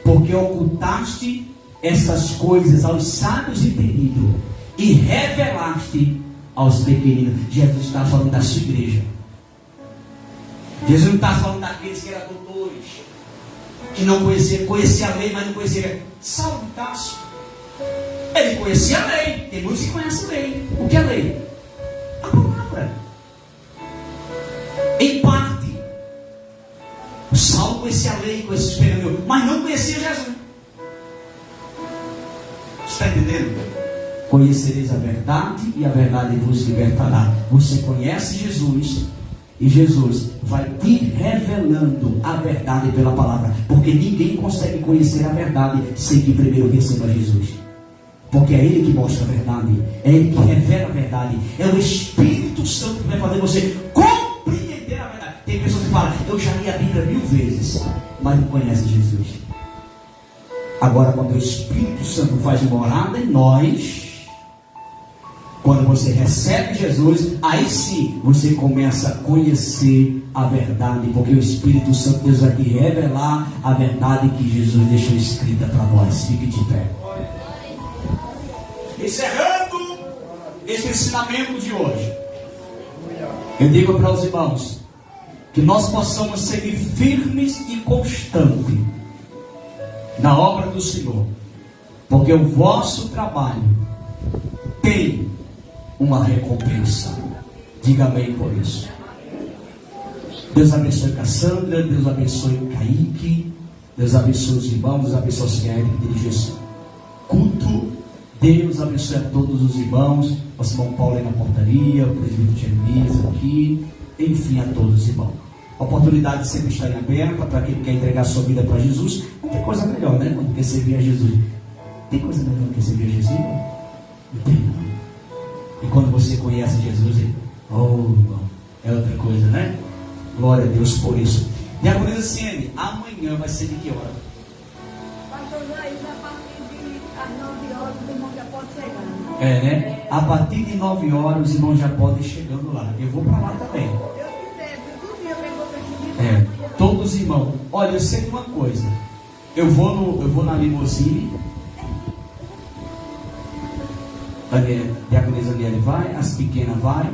porque ocultaste essas coisas aos sábios entendidos e revelaste aos pequeninos. Jesus está falando da sua igreja. Jesus não está falando daqueles que eram doutores, que não conhecia a lei, mas não conhecia. Saulo de Tarso, ele conhecia a lei. Tem muitos que conhecem a lei. O que é a lei? A palavra. Em parte. O Saulo conhecia a lei, conhecia os pequeninos, mas não conhecia Jesus. Você está entendendo? Conhecereis a verdade, e a verdade vos libertará. Você conhece Jesus, e Jesus vai te revelando a verdade pela palavra. Porque ninguém consegue conhecer a verdade sem que primeiro receba Jesus. Porque é Ele que mostra a verdade, é Ele que revela a verdade, é o Espírito Santo que vai fazer você compreender a verdade. Tem pessoas que falam: eu já li a Bíblia 1000 vezes, mas não conhece Jesus. Agora, quando o Espírito Santo faz morada em nós, quando você recebe Jesus, aí sim você começa a conhecer a verdade, porque o Espírito Santo, Deus vai te revelar a verdade que Jesus deixou escrita para nós. Fique de pé. Encerrando esse ensinamento de hoje, eu digo para os irmãos que nós possamos seguir firmes e constantes na obra do Senhor, porque o vosso trabalho tem uma recompensa. Diga amém por isso. Deus abençoe Cassandra, Deus abençoe Kaique, Deus abençoe os irmãos, Deus abençoe os que dirigem esse culto. Deus abençoe a todos os irmãos, o irmão Paulo aí na portaria, o presbítero Jeremias aqui, enfim, a todos os irmãos. A oportunidade sempre está aberta para quem quer entregar sua vida para Jesus. Não tem coisa melhor, né? Quando quer servir a Jesus. Tem coisa melhor do que servir a Jesus? Não tem, não. E quando você conhece Jesus, irmão, é outra coisa, né? Glória a Deus por isso. Diaconisa Ciene, amanhã vai ser de que hora?
Pastor Jair, a partir das 9 horas, o irmão já pode chegar.
É, né? A partir de 9 horas, os irmãos já podem ir chegando lá. Eu vou para lá também. Todos os irmãos. Olha, eu sei de uma coisa. Eu vou na limusine. A diaconisa Aniele vai, as pequenas vai.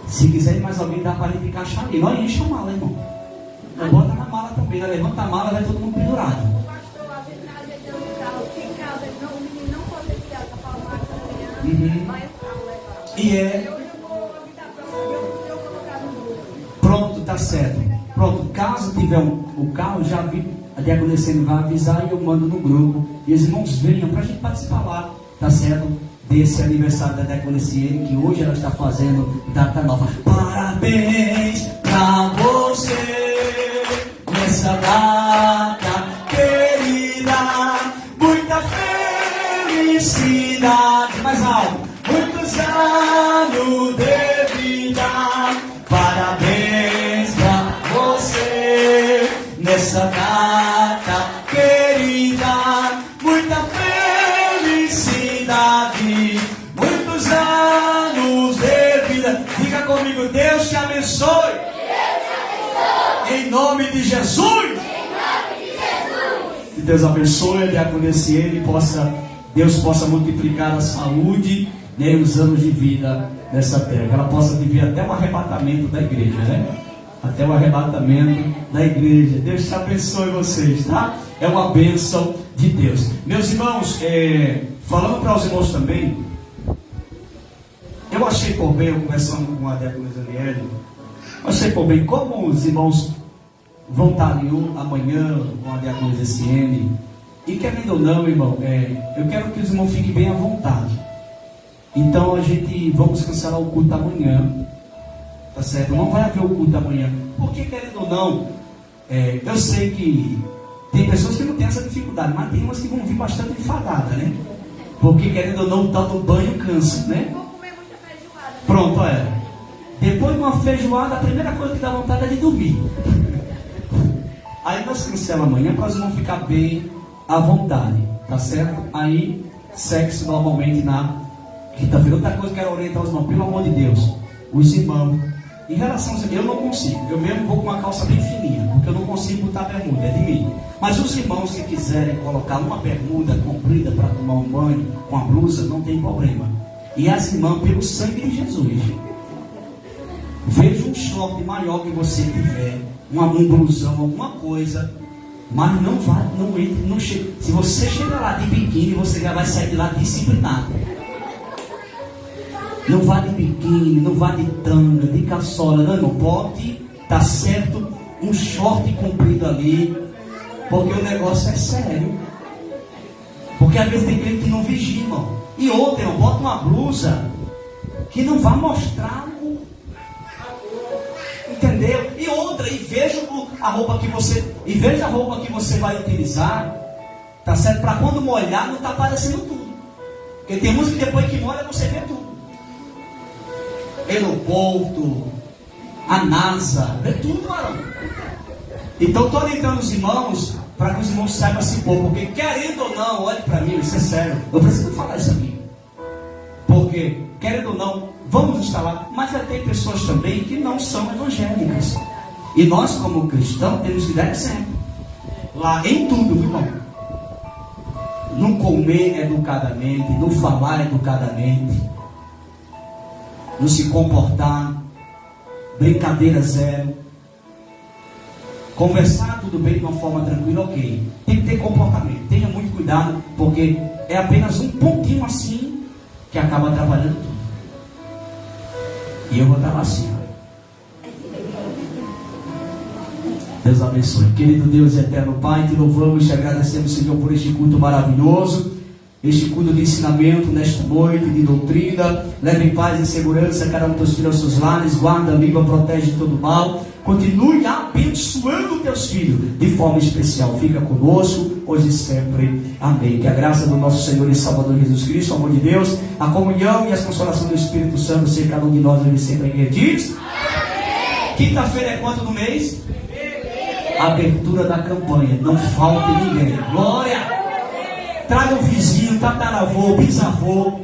Se quiser mais alguém, dá para gente encaixar ali. Nós enche a mala, irmão. Não bota na mala também. Levanta a mala, vai todo mundo pendurado.
O pastor, a gente tem um carro. Se em casa, o menino não pode deixar para falar com a criança, vai o carro levar.
E é.
Eu vou avisar para você, eu colocar no grupo.
Pronto, tá certo. Pronto, caso tiver o carro, já vi, a diaconisa vai avisar e eu mando no grupo. E os irmãos venham para a gente participar lá, tá certo? Desse aniversário da diaconisa, que hoje ela está fazendo data nova. Parabéns pra você nessa data querida, muita felicidade, mais alto, muitos anos de vida. Parabéns pra você nessa data querida, muita felicidade, muitos anos de vida. Diga comigo: Deus te abençoe. Deus te abençoe. Em nome de Jesus. Em nome de Jesus. Que Deus abençoe a diaconisa e Deus possa multiplicar a saúde, né, e os anos de vida nessa terra. Que ela possa viver até o arrebatamento da igreja, né? Até o arrebatamento da igreja. Deus te abençoe vocês, tá? É uma bênção de Deus. Meus irmãos, falando para os irmãos também, eu achei por bem, eu conversando com a diaconisa Aniele, achei por bem, como os irmãos vão estar ali amanhã com a diaconisa Ciene, E querendo ou não, irmão, eu quero que os irmãos fiquem bem à vontade. Então vamos cancelar o culto amanhã, tá certo? Não vai haver o culto amanhã, porque querendo ou não, eu sei que tem pessoas que não têm essa dificuldade, mas tem umas que vão vir bastante enfadadas, né? Porque querendo ou não, o tal do banho cansa, né?
Vou comer muita feijoada.
Pronto, depois de uma feijoada, a primeira coisa que dá vontade é de dormir. Aí nós cancelamos amanhã para os irmãos ficar bem à vontade, tá certo? Aí, sexo normalmente na quinta-feira. Outra coisa que eu quero orientar os irmãos, pelo amor de Deus, os irmãos, em relação a eu não consigo, eu mesmo vou com uma calça bem fininha, porque eu não consigo botar bermuda, é de mim. Mas os irmãos, se quiserem colocar uma bermuda comprida para tomar um banho com a blusa, não tem problema. E as irmãs, pelo sangue de Jesus, veja um short maior que você tiver, um blusão, alguma coisa, mas não entre, não chega. Se você chegar lá de biquíni, você já vai sair de lá disciplinado. Não vá de biquíni, não vá de tanga, de caçola, não, irmão. Pode, tá certo, um short comprido ali, porque o negócio é sério. Porque às vezes tem crente que não vigia, irmão. E outra, irmão, bota uma blusa que não vai mostrar o... Entendeu? E outra, e veja a roupa que você vai utilizar, tá certo? Para quando molhar não tá aparecendo tudo. Porque tem uns que depois que molha você vê tudo. Aeroporto, a NASA, vê tudo, varão. Então estou orientando os irmãos para que os irmãos saibam se pôr, porque querendo ou não, olhe para mim, isso é sério, eu preciso falar isso aqui. Porque, querendo ou não, vamos instalar, mas vai ter pessoas também que não são evangélicas. E nós, como cristãos, temos que dar exemplo. Lá em tudo, irmão. No comer educadamente, no falar educadamente, no se comportar, brincadeira zero. Conversar tudo bem de uma forma tranquila, ok. Tem que ter comportamento, tenha muito cuidado, porque é apenas um pontinho assim que acaba atrapalhando tudo. E eu vou estar lá assim. Deus abençoe. Querido Deus eterno Pai, te louvamos e te agradecemos, Senhor, por este culto maravilhoso. Este culto de ensinamento nesta noite, de doutrina. Leve em paz e segurança cada um dos teus filhos aos seus lares. Guarda, amiga, protege de todo mal. Continue abençoando teus filhos de forma especial. Fica conosco, hoje e sempre. Amém. Que a graça do nosso Senhor e Salvador Jesus Cristo, o amor de Deus, a comunhão e as consolações do Espírito Santo seja cada um de nós hoje e sempre. Amém. Diz? Quinta-feira é quanto no mês? Abertura da campanha. Não falte ninguém. Glória! Traga o vizinho, tataravô, bisavô.